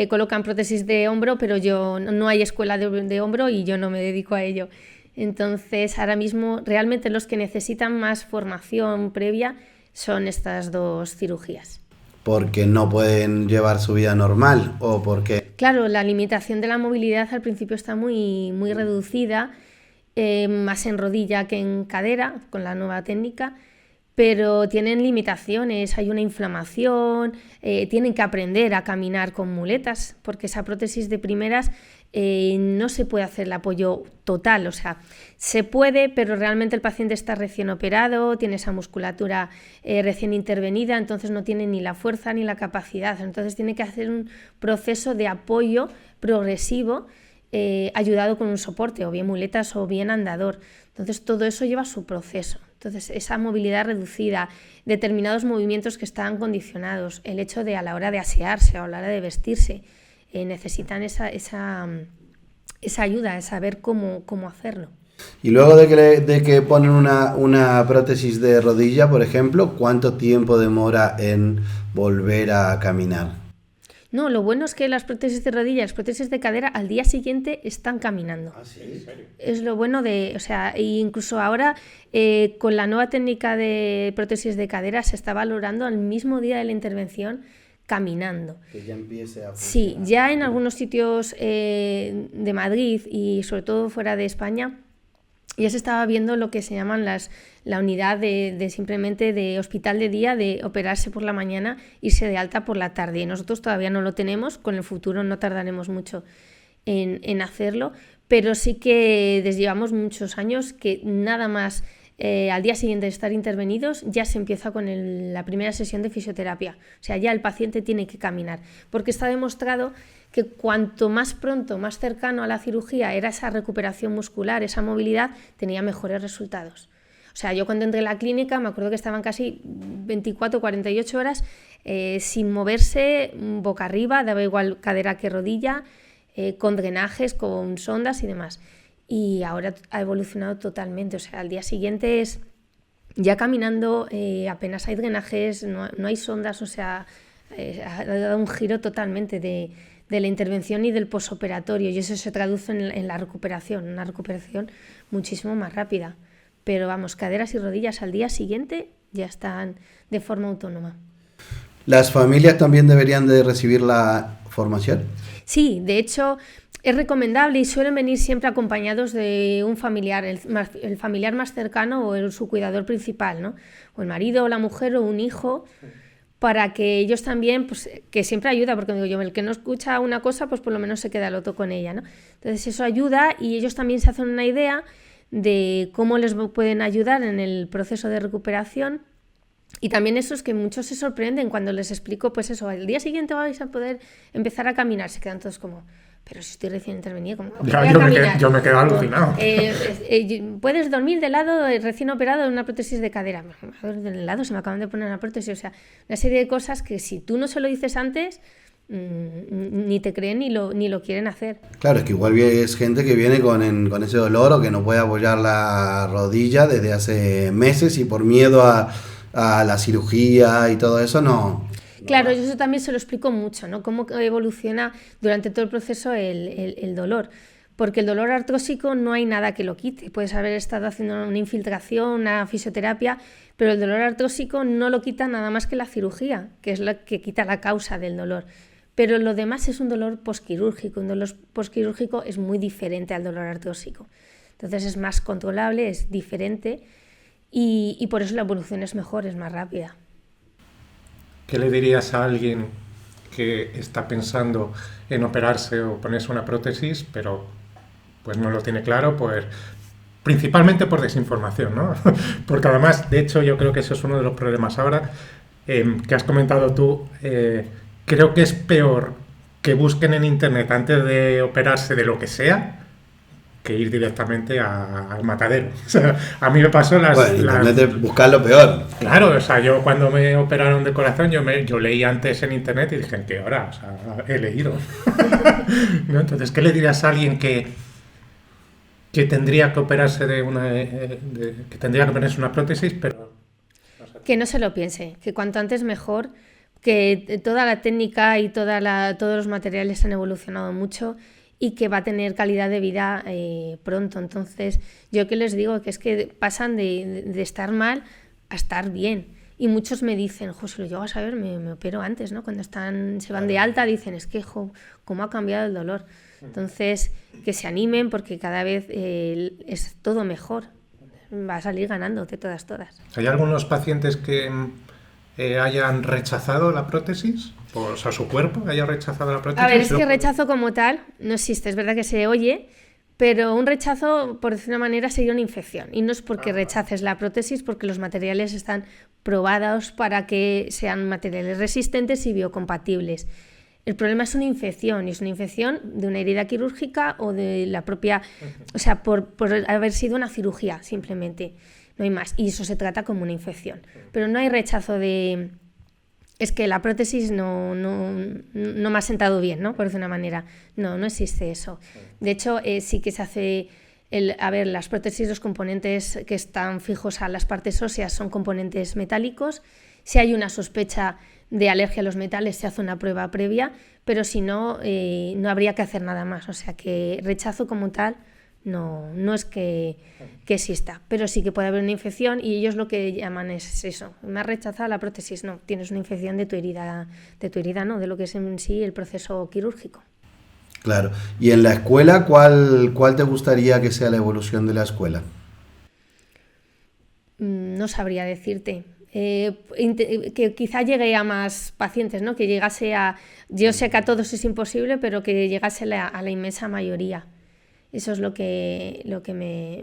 colocan prótesis de hombro, pero no hay escuela de hombro y yo no me dedico a ello. Entonces, ahora mismo realmente los que necesitan más formación previa son estas dos cirugías. ¿Porque no pueden llevar su vida normal o porque...? Claro, la limitación de la movilidad al principio está muy, muy reducida, más en rodilla que en cadera, con la nueva técnica, pero tienen limitaciones, hay una inflamación, tienen que aprender a caminar con muletas, porque esa prótesis de primeras no se puede hacer el apoyo total, o sea, se puede, pero realmente el paciente está recién operado, tiene esa musculatura recién intervenida, entonces no tiene ni la fuerza ni la capacidad, entonces tiene que hacer un proceso de apoyo progresivo ayudado con un soporte, o bien muletas o bien andador. Entonces todo eso lleva su proceso. Entonces esa movilidad reducida, determinados movimientos que están condicionados, el hecho de a la hora de asearse o a la hora de vestirse, necesitan esa ayuda, de saber cómo hacerlo. Y luego de que ponen una prótesis de rodilla, por ejemplo, ¿cuánto tiempo demora en volver a caminar? No, lo bueno es que las prótesis de rodilla, las prótesis de cadera, al día siguiente están caminando. ¿Ah, sí? Es lo bueno o sea, incluso ahora con la nueva técnica de prótesis de cadera se está valorando al mismo día de la intervención caminando. Que ya empiece a funcionar. Sí, ya en algunos sitios de Madrid y sobre todo fuera de España ya se estaba viendo lo que se llaman la unidad de simplemente de hospital de día, de operarse por la mañana, irse de alta por la tarde. Y nosotros todavía no lo tenemos, con el futuro no tardaremos mucho en hacerlo, pero sí que desde llevamos muchos años que nada más al día siguiente de estar intervenidos ya se empieza con la primera sesión de fisioterapia. O sea, ya el paciente tiene que caminar, porque está demostrado que cuanto más pronto, más cercano a la cirugía era esa recuperación muscular, esa movilidad, tenía mejores resultados. O sea, yo cuando entré en la clínica me acuerdo que estaban casi 24 o 48 horas sin moverse, boca arriba, daba igual cadera que rodilla, con drenajes, con sondas y demás. Y ahora ha evolucionado totalmente, o sea, al día siguiente es ya caminando, apenas hay drenajes, no hay sondas, o sea, ha dado un giro totalmente de la intervención y del posoperatorio, y eso se traduce en la recuperación, una recuperación muchísimo más rápida. Pero vamos, caderas y rodillas al día siguiente ya están de forma autónoma. ¿Las familias también deberían de recibir la formación? Sí, de hecho es recomendable y suelen venir siempre acompañados de un familiar, el familiar más cercano o su cuidador principal, ¿no? O el marido o la mujer o un hijo, para que ellos también, pues que siempre ayuda, porque digo yo, el que no escucha una cosa, pues por lo menos se queda el otro con ella, ¿no? Entonces eso ayuda y ellos también se hacen una idea de cómo les pueden ayudar en el proceso de recuperación. Y también eso es que muchos se sorprenden cuando les explico, pues eso, al día siguiente vais a poder empezar a caminar, se quedan todos como... Pero si estoy recién intervenido, ¿cómo voy a caminar? Yo me quedo alucinado. Puedes dormir de lado recién operado en una prótesis de cadera. De lado se me acaban de poner una prótesis. O sea, una serie de cosas que si tú no se lo dices antes, ni te creen ni lo quieren hacer. Claro, es que igual es gente que viene con ese dolor o que no puede apoyar la rodilla desde hace meses y por miedo a la cirugía y todo eso no... Claro, yo eso también se lo explico mucho, ¿no? Cómo evoluciona durante todo el proceso el dolor. Porque el dolor artrósico no hay nada que lo quite. Puedes haber estado haciendo una infiltración, una fisioterapia, pero el dolor artrósico no lo quita nada más que la cirugía, que es la que quita la causa del dolor. Pero lo demás es un dolor posquirúrgico. Un dolor posquirúrgico es muy diferente al dolor artrósico. Entonces es más controlable, es diferente y por eso la evolución es mejor, es más rápida. ¿Qué le dirías a alguien que está pensando en operarse o ponerse una prótesis, pero pues no lo tiene claro, pues principalmente por desinformación, ¿no? Porque además, de hecho, yo creo que eso es uno de los problemas ahora que has comentado tú. Creo que es peor que busquen en internet antes de operarse de lo que sea que ir directamente al matadero. O sea, a mí me pasó internet es buscar lo peor. Claro, o sea, yo cuando me operaron de corazón, yo leí antes en internet y dije, ¿en qué hora? O sea, he leído. ¿No? Entonces, ¿qué le dirías a alguien que tendría que operarse que tendría que ponerse una prótesis, pero no sé? Que no se lo piense, que cuanto antes mejor, que toda la técnica y todos los materiales han evolucionado mucho y que va a tener calidad de vida pronto. Entonces, yo que les digo que es que pasan de estar mal a estar bien. Y muchos me dicen, si lo llego a saber, me opero antes, ¿no? Cuando se van de alta, dicen, es que, cómo ha cambiado el dolor. Entonces, que se animen porque cada vez es todo mejor. Va a salir ganando de todas. ¿Hay algunos pacientes que hayan rechazado la prótesis? O sea, su cuerpo haya rechazado la prótesis. A ver, es que rechazo como tal no existe. Es verdad que se oye, pero un rechazo, por decir una manera, sería una infección. Y no es porque rechaces la prótesis, porque los materiales están probados para que sean materiales resistentes y biocompatibles. El problema es una infección, y es una infección de una herida quirúrgica o de la propia... O sea, por haber sido una cirugía, simplemente. No hay más. Y eso se trata como una infección. Pero no hay rechazo de... Es que la prótesis no me ha sentado bien, ¿no? Por decir una manera. No existe eso. De hecho, sí que se hace... las prótesis, los componentes que están fijos a las partes óseas son componentes metálicos. Si hay una sospecha de alergia a los metales, se hace una prueba previa, pero si no, no habría que hacer nada más. O sea que rechazo como tal no es que exista, pero sí que puede haber una infección y ellos lo que llaman es eso. ¿Me has rechazado la prótesis? No, tienes una infección de tu herida, no, de lo que es en sí el proceso quirúrgico. Claro. ¿Y en la escuela cuál te gustaría que sea la evolución de la escuela? No sabría decirte. Que quizá llegue a más pacientes, ¿no? Que llegase a... Yo sé que a todos es imposible, pero que llegase a la inmensa mayoría. Eso es lo que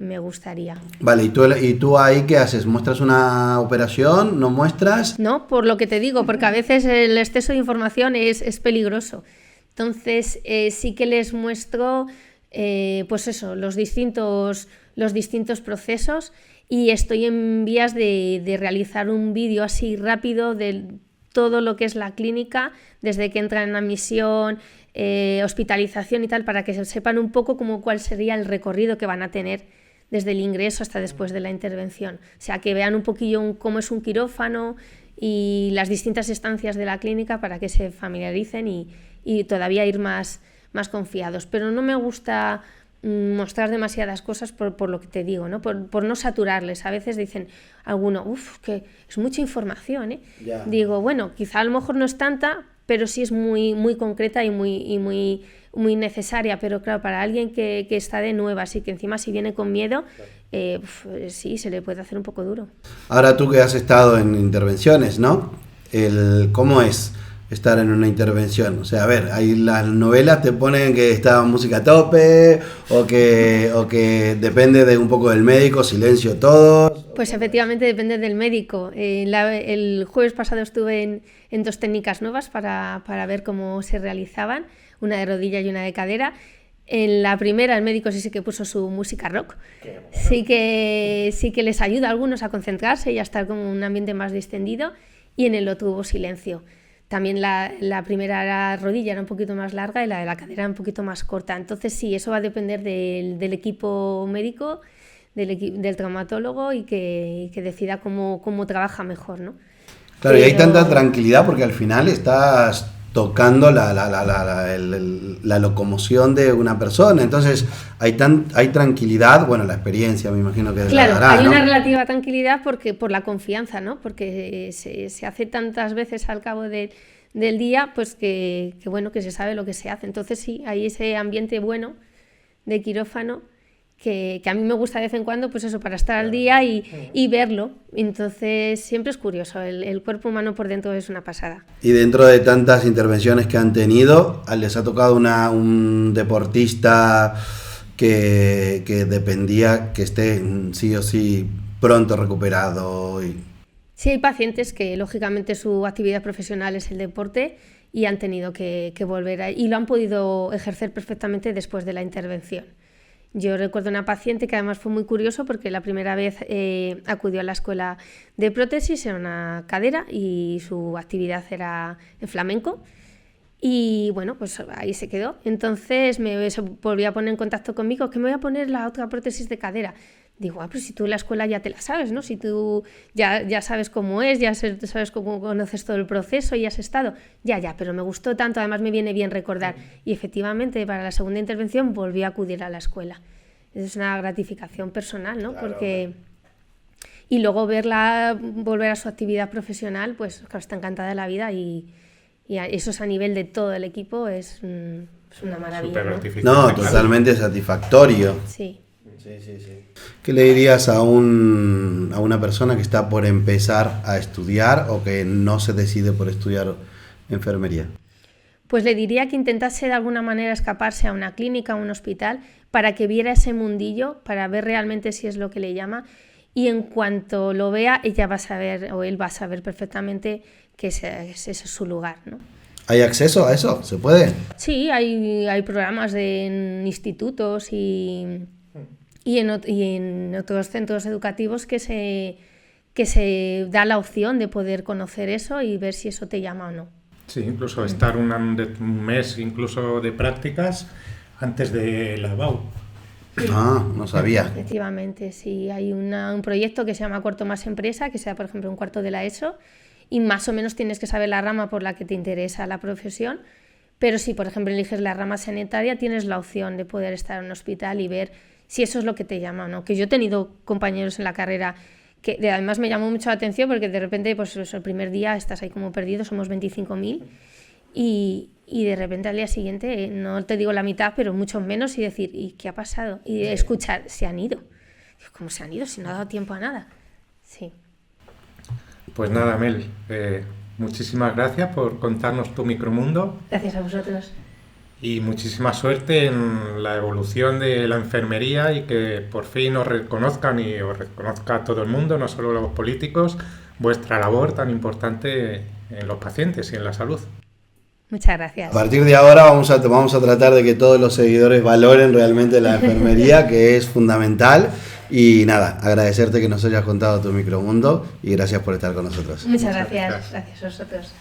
me gustaría. Vale, ¿y tú ahí qué haces? ¿Muestras una operación? ¿No muestras? No, por lo que te digo, porque a veces el exceso de información es peligroso. Entonces, sí que les muestro, pues eso, los distintos procesos, y estoy en vías de realizar un vídeo así rápido de todo lo que es la clínica, desde que entran en admisión, hospitalización y tal, para que sepan un poco cuál sería el recorrido que van a tener desde el ingreso hasta después de la intervención. O sea, que vean un poquillo cómo es un quirófano y las distintas estancias de la clínica para que se familiaricen y todavía ir más confiados. Pero no me gusta mostrar demasiadas cosas por lo que te digo, ¿no? Por no saturarles. A veces dicen alguno, que es mucha información, ¿eh? Yeah. Digo, bueno, quizá a lo mejor no es tanta, pero sí es muy, muy concreta y muy necesaria. Pero claro, para alguien que está de nuevas y que encima si viene con miedo, sí, se le puede hacer un poco duro. Ahora tú que has estado en intervenciones, ¿no? ¿Cómo es estar en una intervención? O sea, a ver, ahí las novelas te ponen que está música a tope o que depende de un poco del médico, silencio todos. Pues efectivamente depende del médico. El jueves pasado estuve en 2 técnicas nuevas para ver cómo se realizaban, una de rodilla y una de cadera. En la primera el médico sí que puso su música rock. Bueno. Sí que les ayuda a algunos a concentrarse y a estar como en un ambiente más distendido, y en el otro hubo silencio. También la primera rodilla era un poquito más larga y la de la cadera un poquito más corta. Entonces sí, eso va a depender del equipo médico, del traumatólogo, y que decida cómo trabaja mejor, ¿no? Claro, y hay tanta tranquilidad porque al final estás tocando la locomoción de una persona. Entonces hay tranquilidad, bueno, la experiencia me imagino que claro, dará, hay ¿no? una relativa tranquilidad por la confianza, ¿no? Porque se hace tantas veces al cabo del día, pues que bueno, que se sabe lo que se hace. Entonces sí, hay ese ambiente bueno de quirófano que a mí me gusta de vez en cuando, pues eso, para estar al día y verlo. Entonces siempre es curioso, el cuerpo humano por dentro es una pasada. Y dentro de tantas intervenciones que han tenido, ¿les ha tocado un deportista que dependía que esté sí o sí pronto recuperado. Sí, hay pacientes que lógicamente su actividad profesional es el deporte y han tenido que volver y lo han podido ejercer perfectamente después de la intervención. Yo recuerdo una paciente que además fue muy curioso porque la primera vez acudió a la escuela de prótesis en una cadera y su actividad era el flamenco. Y bueno, pues ahí se quedó. Entonces se volvió a poner en contacto conmigo, que me voy a poner la otra prótesis de cadera. Digo, pero si tú en la escuela ya te la sabes, ¿no? Si tú ya sabes cómo es, ya sabes cómo conoces todo el proceso y has estado. Ya, pero me gustó tanto, además me viene bien recordar. Y efectivamente, para la segunda intervención volví a acudir a la escuela. Es una gratificación personal, ¿no? Claro. Porque... Y luego verla volver a su actividad profesional, pues claro, está encantada de la vida y eso es a nivel de todo el equipo, es una maravilla, ¿no? Totalmente satisfactorio. Sí. Sí. ¿Qué le dirías a una persona que está por empezar a estudiar o que no se decide por estudiar enfermería? Pues le diría que intentase de alguna manera escaparse a una clínica, a un hospital, para que viera ese mundillo, para ver realmente si es lo que le llama, y en cuanto lo vea, ella va a saber, o él va a saber perfectamente que ese es su lugar, ¿no? ¿Hay acceso a eso? ¿Se puede? Sí, hay programas en institutos y en otros centros educativos que se da la opción de poder conocer eso y ver si eso te llama o no. Sí, incluso estar un mes incluso de prácticas antes de la BAU. Ah, no sabía. Efectivamente, sí. Hay un proyecto que se llama Cuarto Más Empresa, que sea, por ejemplo, un cuarto de la ESO, y más o menos tienes que saber la rama por la que te interesa la profesión, pero si, por ejemplo, eliges la rama sanitaria, tienes la opción de poder estar en un hospital y ver si eso es lo que te llama o no. Que yo he tenido compañeros en la carrera que además me llamó mucho la atención porque de repente, pues el primer día estás ahí como perdido, somos 25.000 y de repente al día siguiente, no te digo la mitad, pero mucho menos, y decir, ¿y qué ha pasado? Y escuchar, se han ido. ¿Cómo se han ido? Si no ha dado tiempo a nada. Sí. Pues nada, Mel, muchísimas gracias por contarnos tu micromundo. Gracias a vosotros. Y muchísima suerte en la evolución de la enfermería y que por fin os reconozcan y os reconozca todo el mundo, no solo los políticos, vuestra labor tan importante en los pacientes y en la salud. Muchas gracias. A partir de ahora vamos a tratar de que todos los seguidores valoren realmente la enfermería, que es fundamental. Y nada, agradecerte que nos hayas contado tu micromundo y gracias por estar con nosotros. Muchas gracias. Gracias a vosotros.